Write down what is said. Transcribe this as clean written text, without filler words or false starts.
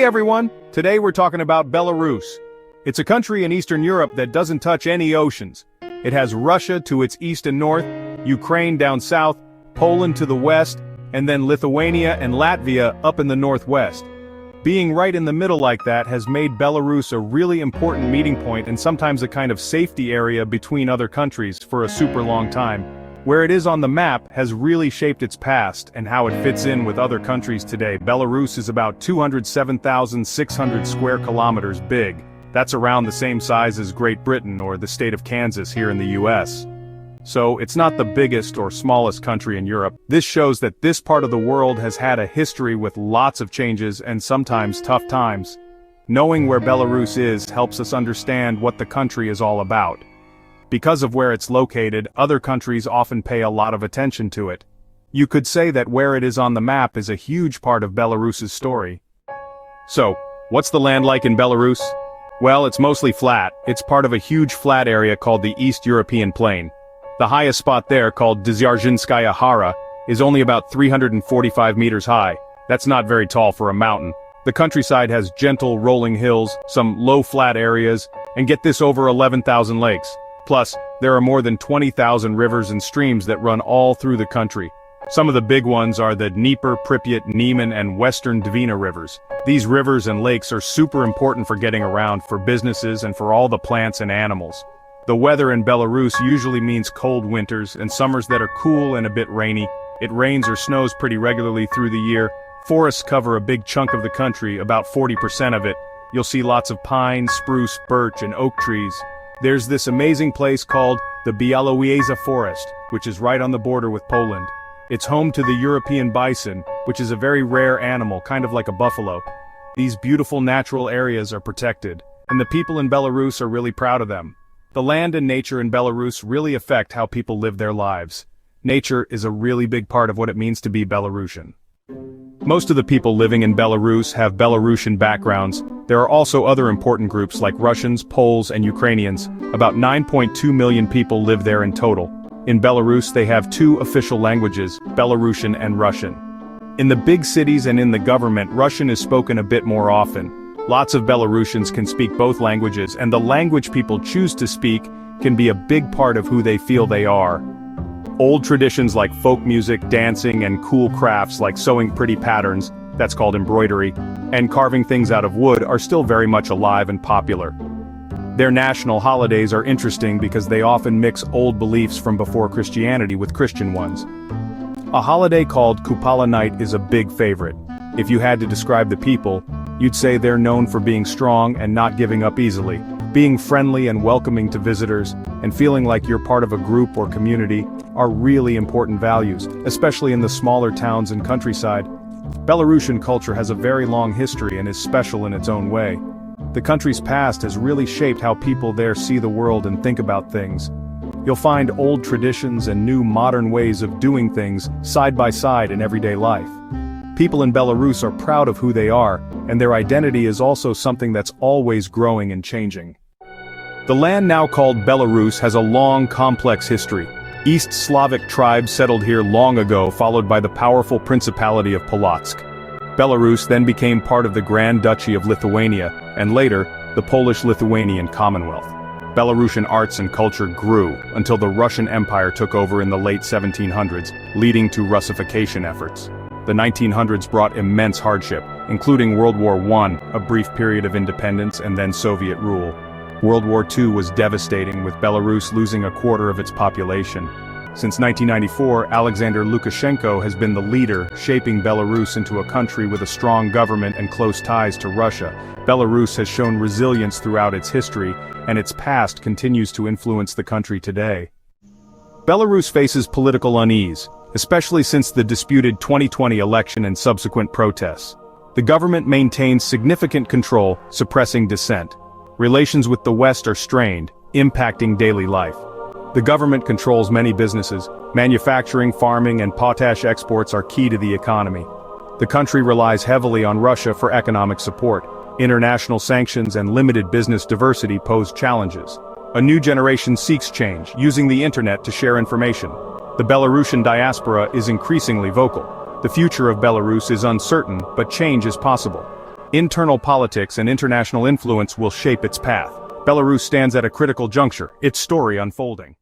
Hey everyone! Today we're talking about Belarus. It's a country in Eastern Europe that doesn't touch any oceans. It has Russia to its east and north, Ukraine down south, Poland to the west, and then Lithuania and Latvia up in the northwest. Being right in the middle like that has made Belarus a really important meeting point and sometimes a kind of safety area between other countries for a super long time. Where it is on the map has really shaped its past and how it fits in with other countries today. Belarus is about 207,600 square kilometers big. That's around the same size as Great Britain or the state of Kansas here in the US. So it's not the biggest or smallest country in Europe. This shows that this part of the world has had a history with lots of changes and sometimes tough times. Knowing where Belarus is helps us understand what the country is all about. Because of where it's located, other countries often pay a lot of attention to it. You could say that where it is on the map is a huge part of Belarus's story. So, what's the land like in Belarus? Well, it's mostly flat. It's part of a huge flat area called the East European Plain. The highest spot there, called Dzierżynskaya Hara, is only about 345 meters high. That's not very tall for a mountain. The countryside has gentle rolling hills, some low flat areas, and get this, over 11,000 lakes. Plus, there are more than 20,000 rivers and streams that run all through the country. Some of the big ones are the Dnieper, Pripyat, Niemen, and Western Dvina rivers. These rivers and lakes are super important for getting around, for businesses, and for all the plants and animals. The weather in Belarus usually means cold winters and summers that are cool and a bit rainy. It rains or snows pretty regularly through the year. Forests cover a big chunk of the country, about 40% of it. You'll see lots of pine, spruce, birch, and oak trees. There's this amazing place called the Białowieża Forest, which is right on the border with Poland. It's home to the European bison, which is a very rare animal, kind of like a buffalo. These beautiful natural areas are protected, and the people in Belarus are really proud of them. The land and nature in Belarus really affect how people live their lives. Nature is a really big part of what it means to be Belarusian. Most of the people living in Belarus have Belarusian backgrounds. There are also other important groups like Russians, Poles, and Ukrainians. About 9.2 million people live there in total. In Belarus they have two official languages, Belarusian and Russian. In the big cities and in the government, Russian is spoken a bit more often. Lots of Belarusians can speak both languages, and the language people choose to speak can be a big part of who they feel they are. Old traditions like folk music, dancing, and cool crafts like sewing pretty patterns, that's called embroidery, and carving things out of wood are still very much alive and popular. Their national holidays are interesting because they often mix old beliefs from before Christianity with Christian ones. A holiday called Kupala Night is a big favorite. If you had to describe the people, you'd say they're known for being strong and not giving up easily. Being friendly and welcoming to visitors, and feeling like you're part of a group or community, are really important values, especially in the smaller towns and countryside. Belarusian culture has a very long history and is special in its own way. The country's past has really shaped how people there see the world and think about things. You'll find old traditions and new modern ways of doing things side by side in everyday life. People in Belarus are proud of who they are, and their identity is also something that's always growing and changing. The land now called Belarus has a long, complex history. East Slavic tribes settled here long ago, followed by the powerful Principality of Polotsk. Belarus then became part of the Grand Duchy of Lithuania, and later, the Polish-Lithuanian Commonwealth. Belarusian arts and culture grew until the Russian Empire took over in the late 1700s, leading to Russification efforts. The 1900s brought immense hardship, including World War I, a brief period of independence and then Soviet rule. World War II was devastating, with Belarus losing a quarter of its population. Since 1994, Alexander Lukashenko has been the leader, shaping Belarus into a country with a strong government and close ties to Russia. Belarus has shown resilience throughout its history, and its past continues to influence the country today. Belarus faces political unease, especially since the disputed 2020 election and subsequent protests. The government maintains significant control, suppressing dissent. Relations with the West are strained, impacting daily life. The government controls many businesses. Manufacturing, farming, and potash exports are key to the economy. The country relies heavily on Russia for economic support. International sanctions and limited business diversity pose challenges. A new generation seeks change, using the internet to share information. The Belarusian diaspora is increasingly vocal. The future of Belarus is uncertain, but change is possible. Internal politics and international influence will shape its path. Belarus stands at a critical juncture, its story unfolding.